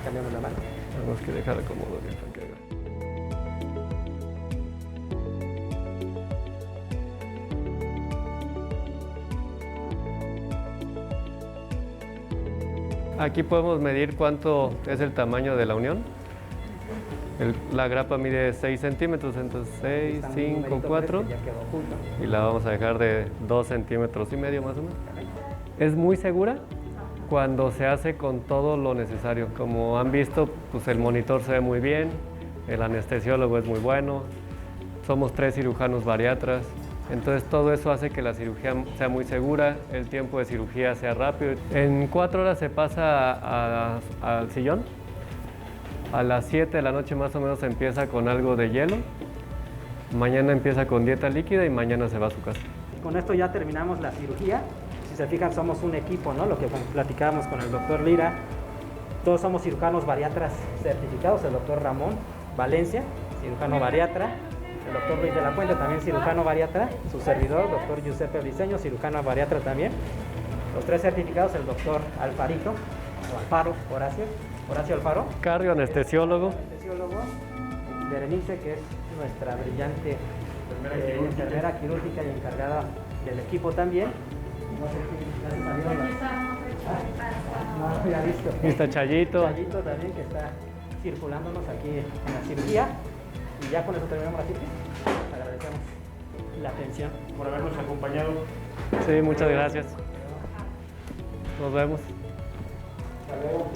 Cambiamos la mano. Tenemos que dejar acomodado bien para que haga. Aquí podemos medir cuánto es el tamaño de la unión. La grapa mide 6 centímetros, entonces 6, 5, 4. Y la vamos a dejar de 2 centímetros y medio más o menos. Es muy segura cuando se hace con todo lo necesario. Como han visto, pues el monitor se ve muy bien, el anestesiólogo es muy bueno, somos 3 cirujanos bariatras. Entonces todo eso hace que la cirugía sea muy segura, el tiempo de cirugía sea rápido. En 4 horas se pasa al sillón. A las 7 de la noche más o menos se empieza con algo de hielo. Mañana empieza con dieta líquida y mañana se va a su casa. Con esto ya terminamos la cirugía. Si se fijan, somos un equipo, ¿no? Lo que platicábamos con el doctor Lira. Todos somos cirujanos bariatras certificados. El doctor Ramón Valencia, cirujano bariatra. El doctor Luis de la Puente, también cirujano bariatra. Su servidor, doctor Giuseppe Briceño, cirujano bariatra también. Los 3 certificados, el doctor Alfarito, o Alfaro, Horacio Alfaro. Cardio-anestesiólogo. Anestesiólogo. Berenice, que es nuestra brillante enfermera quirúrgica y encargada del equipo también. No sé si no, ya visto. Está Chayito. Chayito también, que está circulándonos aquí en la cirugía. Y ya con eso terminamos la cirugía. Agradecemos la atención. Por habernos acompañado. Sí, muchas gracias. Nos vemos. Hasta luego.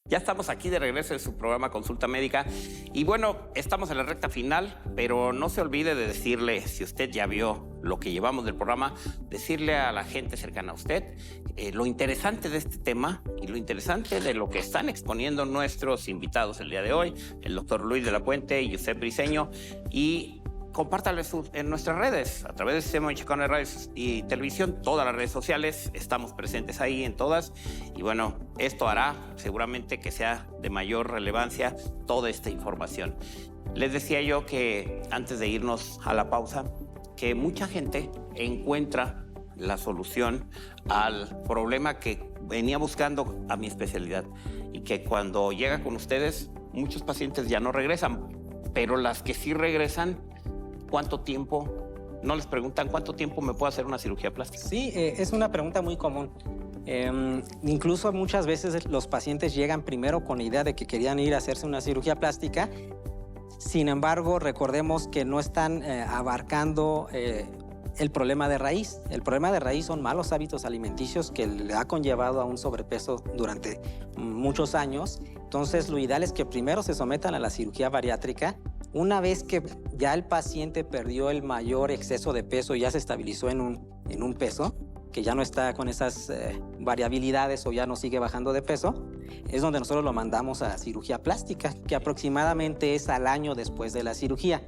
Ya estamos aquí de regreso en su programa Consulta Médica y bueno, estamos en la recta final, pero no se olvide de decirle, si usted ya vio lo que llevamos del programa, decirle a la gente cercana a usted lo interesante de este tema y lo interesante de lo que están exponiendo nuestros invitados el día de hoy, el doctor Luis de la Puente y Josep Briceño, y compártanlo en nuestras redes, a través del Sistema Michoacano de Radio y Televisión, todas las redes sociales, estamos presentes ahí en todas, y bueno, esto hará seguramente que sea de mayor relevancia toda esta información. Les decía yo que antes de irnos a la pausa, que mucha gente encuentra la solución al problema que venía buscando a mi especialidad, y que cuando llega con ustedes, muchos pacientes ya no regresan, pero las que sí regresan, ¿cuánto tiempo? No les preguntan cuánto tiempo me puedo hacer una cirugía plástica. Sí, es una pregunta muy común. Incluso muchas veces los pacientes llegan primero con la idea de que querían ir a hacerse una cirugía plástica. Sin embargo, recordemos que no están abarcando el problema de raíz. El problema de raíz son malos hábitos alimenticios que le ha conllevado a un sobrepeso durante muchos años. Entonces, lo ideal es que primero se sometan a la cirugía bariátrica. Una vez que ya el paciente perdió el mayor exceso de peso, ya se estabilizó en un peso, que ya no está con esas variabilidades o ya no sigue bajando de peso, es donde nosotros lo mandamos a cirugía plástica, que aproximadamente es al año después de la cirugía.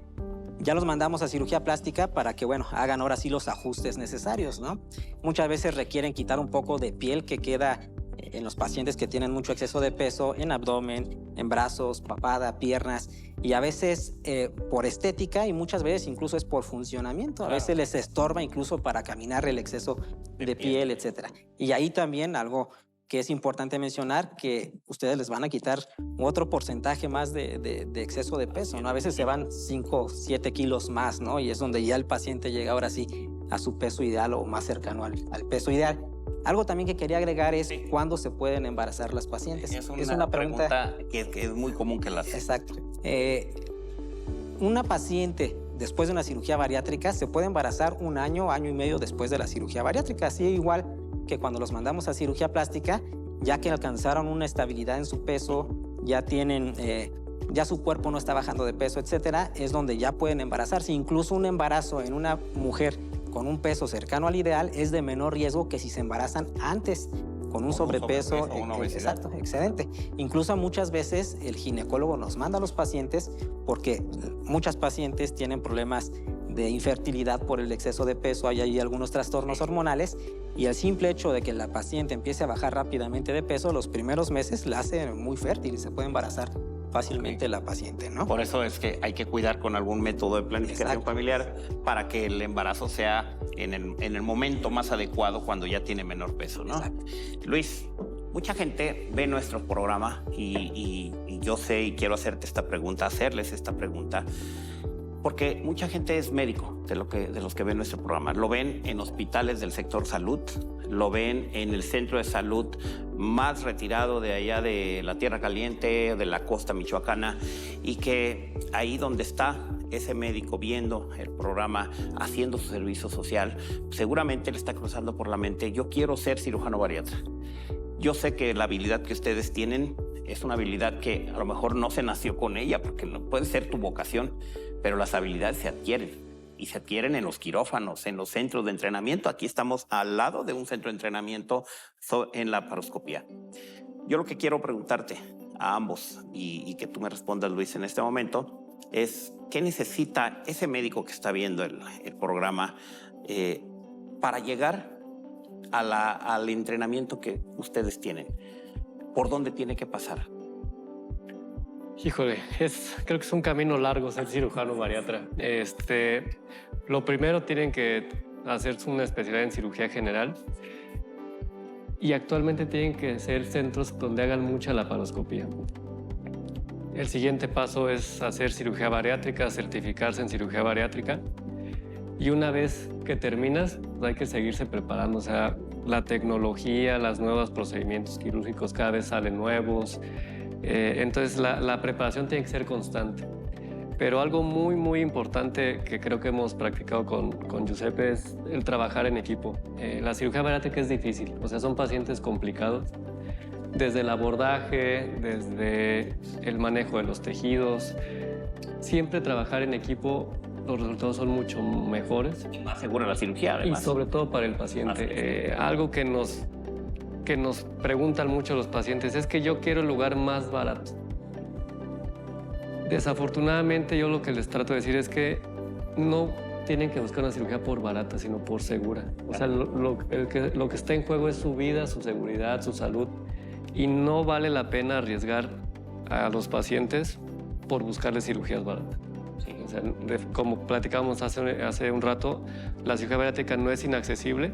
Ya los mandamos a cirugía plástica para que, bueno, hagan ahora sí los ajustes necesarios, ¿no? Muchas veces requieren quitar un poco de piel que queda en los pacientes que tienen mucho exceso de peso, en abdomen, en brazos, papada, piernas, y a veces por estética y muchas veces incluso es por funcionamiento. A veces les estorba incluso para caminar el exceso de piel, etc. Y ahí también algo que es importante mencionar, que ustedes les van a quitar otro porcentaje más de exceso de peso, ¿no? A veces se van 5 o 7 kilos más, ¿no? Y es donde ya el paciente llega ahora sí a su peso ideal o más cercano al peso ideal. Algo también que quería agregar es cuándo se pueden embarazar las pacientes. Es una pregunta que es muy común que la hacen. Exacto. Una paciente después de una cirugía bariátrica se puede embarazar un año, año y medio después de la cirugía bariátrica. Así igual que cuando los mandamos a cirugía plástica, ya que alcanzaron una estabilidad en su peso, ya tienen, ya su cuerpo no está bajando de peso, etcétera, es donde ya pueden embarazarse. Incluso un embarazo en una mujer con un peso cercano al ideal es de menor riesgo que si se embarazan antes con un sobrepeso o una obesidad. Exacto, excedente. Incluso muchas veces el ginecólogo nos manda a los pacientes porque muchas pacientes tienen problemas de infertilidad por el exceso de peso, hay ahí algunos trastornos hormonales, y el simple hecho de que la paciente empiece a bajar rápidamente de peso, los primeros meses la hace muy fértil y se puede embarazar fácilmente la paciente, ¿no? Por eso es que hay que cuidar con algún método de planificación familiar para que el embarazo sea en el momento más adecuado cuando ya tiene menor peso, ¿no? Exacto. Luis, mucha gente ve nuestro programa y yo sé y quiero hacerles esta pregunta, porque mucha gente es médico de los que ven nuestro programa. Lo ven en hospitales del sector salud, lo ven en el centro de salud más retirado de allá de la Tierra Caliente, de la costa michoacana, y que ahí donde está ese médico viendo el programa, haciendo su servicio social, seguramente le está cruzando por la mente: yo quiero ser cirujano bariatra. Yo sé que la habilidad que ustedes tienen es una habilidad que a lo mejor no se nació con ella, porque no puede ser tu vocación, pero las habilidades se adquieren, y se adquieren en los quirófanos, en los centros de entrenamiento. Aquí estamos al lado de un centro de entrenamiento en la laparoscopía. Yo lo que quiero preguntarte a ambos, y que tú me respondas, Luis, en este momento, es ¿qué necesita ese médico que está viendo el programa para llegar al entrenamiento que ustedes tienen? ¿Por dónde tiene que pasar? Híjole, creo que es un camino largo ser cirujano bariatra. Lo primero, tienen que hacerse una especialidad en cirugía general, y actualmente tienen que ser centros donde hagan mucha laparoscopía. El siguiente paso es hacer cirugía bariátrica, certificarse en cirugía bariátrica, y una vez que terminas, pues hay que seguirse preparando. O sea, la tecnología, los nuevos procedimientos quirúrgicos cada vez salen nuevos. Entonces la preparación tiene que ser constante. Pero algo muy, muy importante que creo que hemos practicado con Giuseppe es el trabajar en equipo. La cirugía bariátrica es difícil, o sea, son pacientes complicados. Desde el abordaje, desde el manejo de los tejidos, siempre trabajar en equipo, los resultados son mucho mejores. Más segura la cirugía, además. Y sobre todo para el paciente. Algo que nos que nos preguntan mucho los pacientes es que yo quiero el lugar más barato. Desafortunadamente yo lo que les trato de decir es que no tienen que buscar una cirugía por barata, sino por segura. O sea, lo que está en juego es su vida, su seguridad, su salud, y no vale la pena arriesgar a los pacientes por buscarles cirugías baratas. Sí. O sea, como platicábamos hace un rato, la cirugía bariátrica no es inaccesible,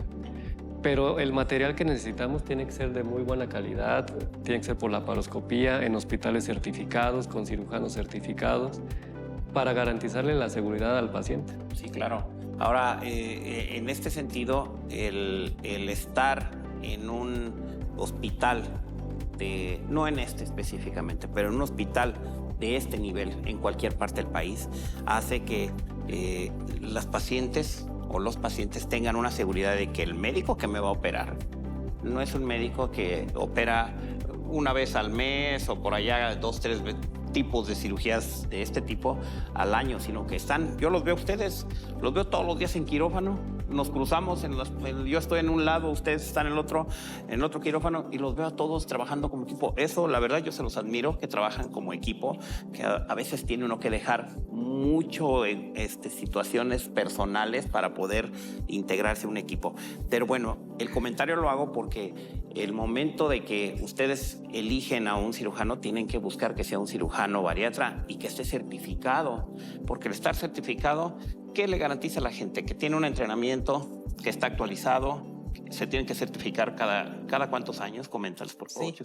pero el material que necesitamos tiene que ser de muy buena calidad, tiene que ser por laparoscopía, en hospitales certificados, con cirujanos certificados, para garantizarle la seguridad al paciente. Sí, claro. Ahora, en este sentido, el estar en un hospital, no en este específicamente, pero en un hospital de este nivel en cualquier parte del país, hace que las pacientes o los pacientes tengan una seguridad de que el médico que me va a operar no es un médico que opera una vez al mes o por allá 2, 3 tipos de cirugías de este tipo al año, sino que yo los veo a ustedes, los veo todos los días en quirófano, nos cruzamos, yo estoy en un lado, ustedes están en el otro quirófano y los veo a todos trabajando como equipo. Eso, la verdad, yo se los admiro, que trabajan como equipo, que a veces tiene uno que dejar mucho en situaciones personales para poder integrarse a un equipo. Pero bueno, el comentario lo hago porque el momento de que ustedes eligen a un cirujano, tienen que buscar que sea un cirujano bariatra y que esté certificado, porque el estar certificado, ¿qué le garantiza a la gente? Que tiene un entrenamiento, que está actualizado, se tienen que certificar cada cuántos años. Coméntales, por favor. Sí.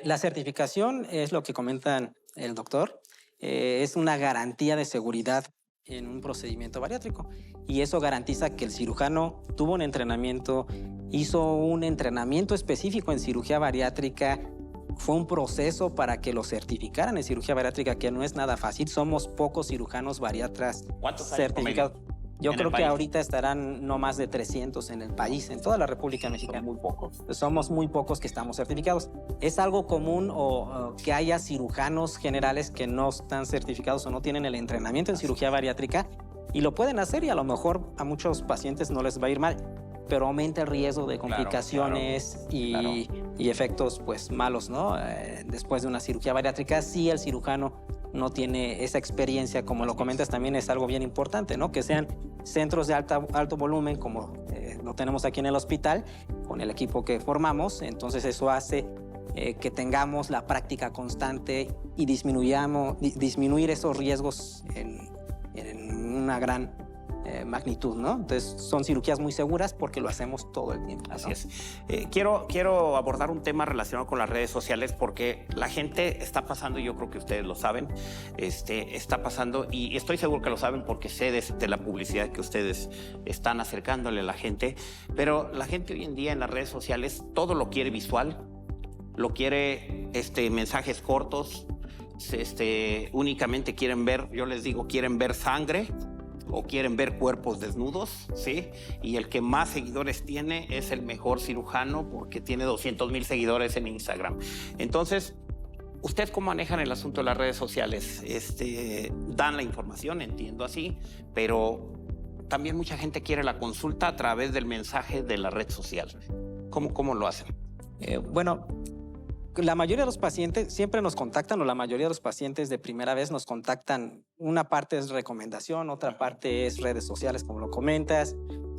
La certificación es lo que comentan el doctor, es una garantía de seguridad en un procedimiento bariátrico, y eso garantiza que el cirujano tuvo un entrenamiento, hizo un entrenamiento específico en cirugía bariátrica, fue un proceso para que lo certificaran en cirugía bariátrica, que no es nada fácil. Somos pocos cirujanos bariatras certificados. Yo creo que ahorita estarán no más de 300 en el país, en toda la República Mexicana. Son muy pocos. Somos muy pocos que estamos certificados. Es algo común que haya cirujanos generales que no están certificados o no tienen el entrenamiento en cirugía bariátrica y lo pueden hacer, y a lo mejor a muchos pacientes no les va a ir mal, pero aumenta el riesgo de complicaciones y efectos pues malos, ¿no? Después de una cirugía bariátrica, si el cirujano no tiene esa experiencia, como lo comentas, también es algo bien importante, ¿no? Que sean centros de alto volumen, como lo tenemos aquí en el hospital, con el equipo que formamos. Entonces eso hace que tengamos la práctica constante y disminuir esos riesgos en una gran magnitud, ¿no? Entonces son cirugías muy seguras porque lo hacemos todo el tiempo, ¿no? Así es. Quiero abordar un tema relacionado con las redes sociales, porque la gente está pasando, y yo creo que ustedes lo saben, está pasando, y estoy seguro que lo saben porque sé de la publicidad que ustedes están acercándole a la gente, pero la gente hoy en día en las redes sociales todo lo quiere visual, lo quiere mensajes cortos, únicamente quieren ver, yo les digo, quieren ver sangre, o quieren ver cuerpos desnudos, ¿sí? Y el que más seguidores tiene es el mejor cirujano, porque tiene 200,000 seguidores en Instagram. Entonces, ¿ustedes cómo manejan el asunto de las redes sociales? Dan la información, entiendo así, pero también mucha gente quiere la consulta a través del mensaje de la red social. ¿Cómo lo hacen? Bueno, la mayoría de los pacientes siempre nos contactan, o la mayoría de los pacientes de primera vez nos contactan. Una parte es recomendación, otra parte es redes sociales, como lo comentas,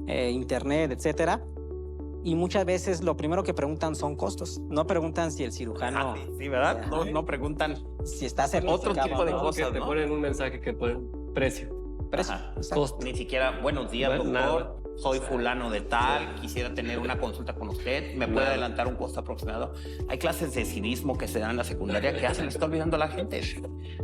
internet, etcétera. Y muchas veces lo primero que preguntan son costos. No preguntan si el cirujano... Sí, ¿verdad? No preguntan si está certificado. Otro tipo de cosas, Te ponen un mensaje que pone precio. Costo. Ni siquiera, buenos días, doctor. Nada. Soy fulano de tal, quisiera tener una consulta con usted, ¿me puede adelantar un costo aproximado? Hay clases de civismo que se dan en la secundaria que ya se le está olvidando a la gente.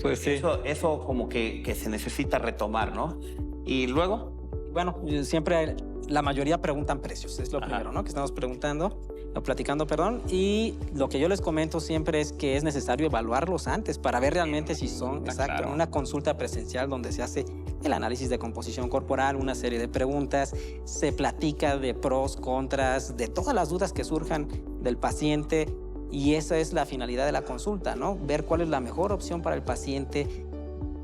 Pues sí. Eso como que se necesita retomar, ¿no? Y luego... Bueno, siempre la mayoría preguntan precios, es lo primero, ¿no? Que estamos platicando, perdón. Y lo que yo les comento siempre es que es necesario evaluarlos antes para ver realmente si son, exacto, en una consulta presencial donde se hace el análisis de composición corporal, una serie de preguntas, se platica de pros, contras, de todas las dudas que surjan del paciente, y esa es la finalidad de la consulta, ¿no? Ver cuál es la mejor opción para el paciente,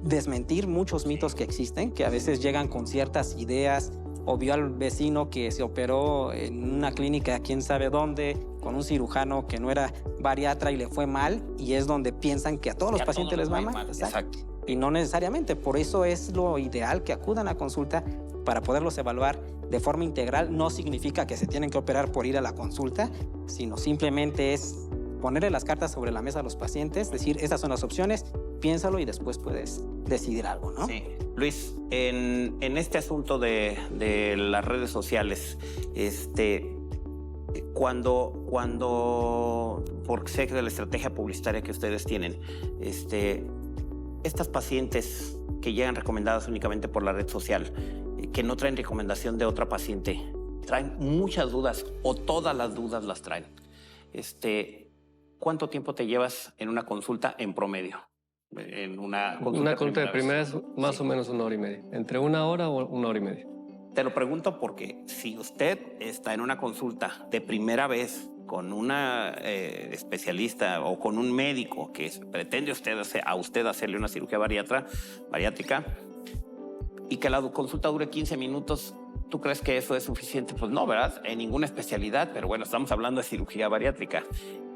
desmentir muchos mitos que existen, que a veces llegan con ciertas ideas, o vio al vecino que se operó en una clínica quién sabe dónde, con un cirujano que no era bariatra y le fue mal, y es donde piensan que a todos los pacientes les va mal. Exacto. Y no necesariamente, por eso es lo ideal que acudan a consulta para poderlos evaluar de forma integral. No significa que se tienen que operar por ir a la consulta, sino simplemente es ponerle las cartas sobre la mesa a los pacientes, decir, estas son las opciones, piénsalo y después puedes decidir algo, ¿no? Sí. Luis, en este asunto de las redes sociales, porque sé que de la estrategia publicitaria que ustedes tienen, estas pacientes que llegan recomendadas únicamente por la red social, que no traen recomendación de otra paciente, traen muchas dudas o todas las dudas las traen. ¿Cuánto tiempo te llevas en una consulta en promedio? En una consulta de primera es más o menos 1 hora y media. Entre 1 hora o 1 hora y media. Te lo pregunto porque si usted está en una consulta de primera vez con una especialista o con un médico que pretende a usted hacerle una cirugía bariátrica y que la consulta dure 15 minutos, ¿tú crees que eso es suficiente? Pues no, ¿verdad? En ninguna especialidad, pero bueno, estamos hablando de cirugía bariátrica.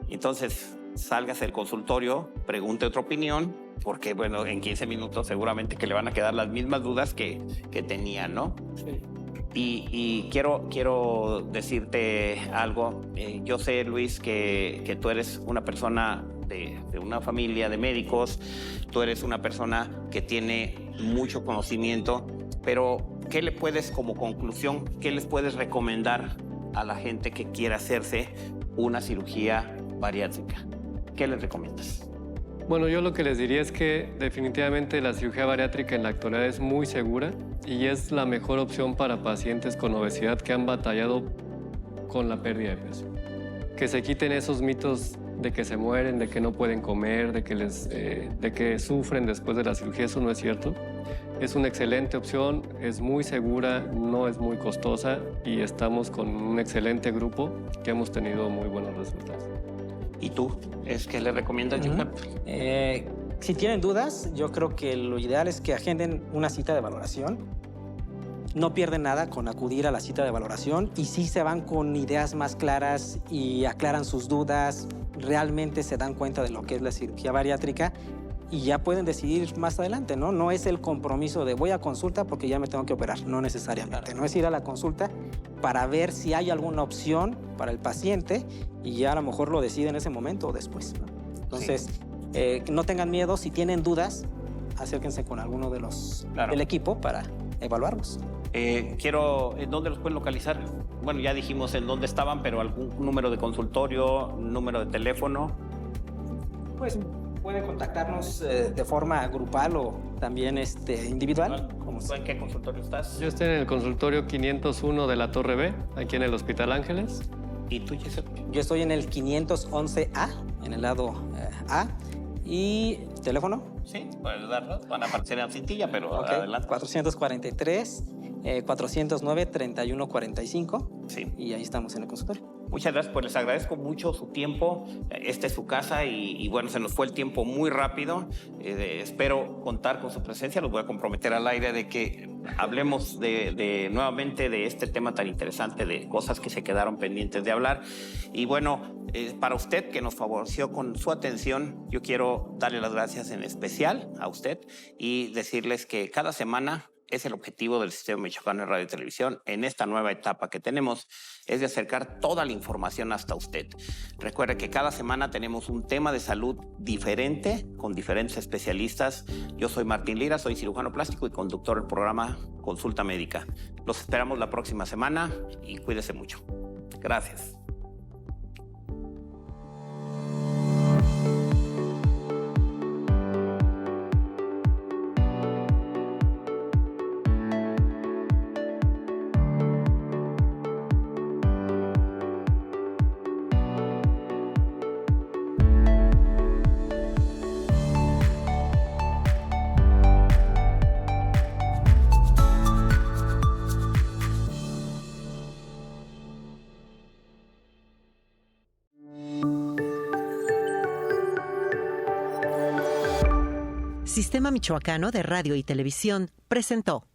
Entonces, sálgase del consultorio, pregunte otra opinión, porque bueno, en 15 minutos seguramente que le van a quedar las mismas dudas que tenía, ¿no? Sí. Y quiero decirte algo. Yo sé, Luis, que tú eres una persona de una familia de médicos, tú eres una persona que tiene mucho conocimiento, pero ¿qué le puedes, como conclusión, qué les puedes recomendar a la gente que quiera hacerse una cirugía bariátrica? ¿Qué les recomiendas? Bueno, yo lo que les diría es que definitivamente la cirugía bariátrica en la actualidad es muy segura y es la mejor opción para pacientes con obesidad que han batallado con la pérdida de peso. Que se quiten esos mitos de que se mueren, de que no pueden comer, de que sufren después de la cirugía. Eso no es cierto. Es una excelente opción, es muy segura, no es muy costosa y estamos con un excelente grupo que hemos tenido muy buenos resultados. ¿Y tú? ¿Qué le recomiendas, Johan? Si tienen dudas, yo creo que lo ideal es que agenden una cita de valoración. No pierden nada con acudir a la cita de valoración y si se van con ideas más claras y aclaran sus dudas, realmente se dan cuenta de lo que es la cirugía bariátrica y ya pueden decidir más adelante, ¿no? No es el compromiso de voy a consulta porque ya me tengo que operar, no necesariamente. No es ir a la consulta para ver si hay alguna opción para el paciente y ya a lo mejor lo decide en ese momento o después, ¿no? Entonces, no tengan miedo, si tienen dudas, acérquense con alguno de los del equipo para evaluarlos. ¿En dónde los pueden localizar? Bueno, ya dijimos en dónde estaban, pero algún número de consultorio, número de teléfono. Pues pueden contactarnos de forma grupal o también individual. ¿Tú en qué consultorio estás? Yo estoy en el consultorio 501 de la Torre B, aquí en el Hospital Ángeles. ¿Y tú, Giselle? Yo estoy en el 511A, en el lado A. ¿Y teléfono? Sí, puedes darlos. Van a aparecer en la cintilla, pero adelante. 443, 409, 3145. Sí. Y ahí estamos en el consultorio. Muchas gracias, pues les agradezco mucho su tiempo. Esta es su casa y bueno, se nos fue el tiempo muy rápido. Espero contar con su presencia. Los voy a comprometer al aire de que hablemos nuevamente de este tema tan interesante, de cosas que se quedaron pendientes de hablar. Y bueno, para usted que nos favoreció con su atención, yo quiero darle las gracias en especial a usted y decirles que cada semana es el objetivo del Sistema Michoacano de Radio y Televisión en esta nueva etapa que tenemos, es de acercar toda la información hasta usted. Recuerde que cada semana tenemos un tema de salud diferente, con diferentes especialistas. Yo soy Martín Lira, soy cirujano plástico y conductor del programa Consulta Médica. Los esperamos la próxima semana y cuídese mucho. Gracias. Sistema Michoacano de Radio y Televisión presentó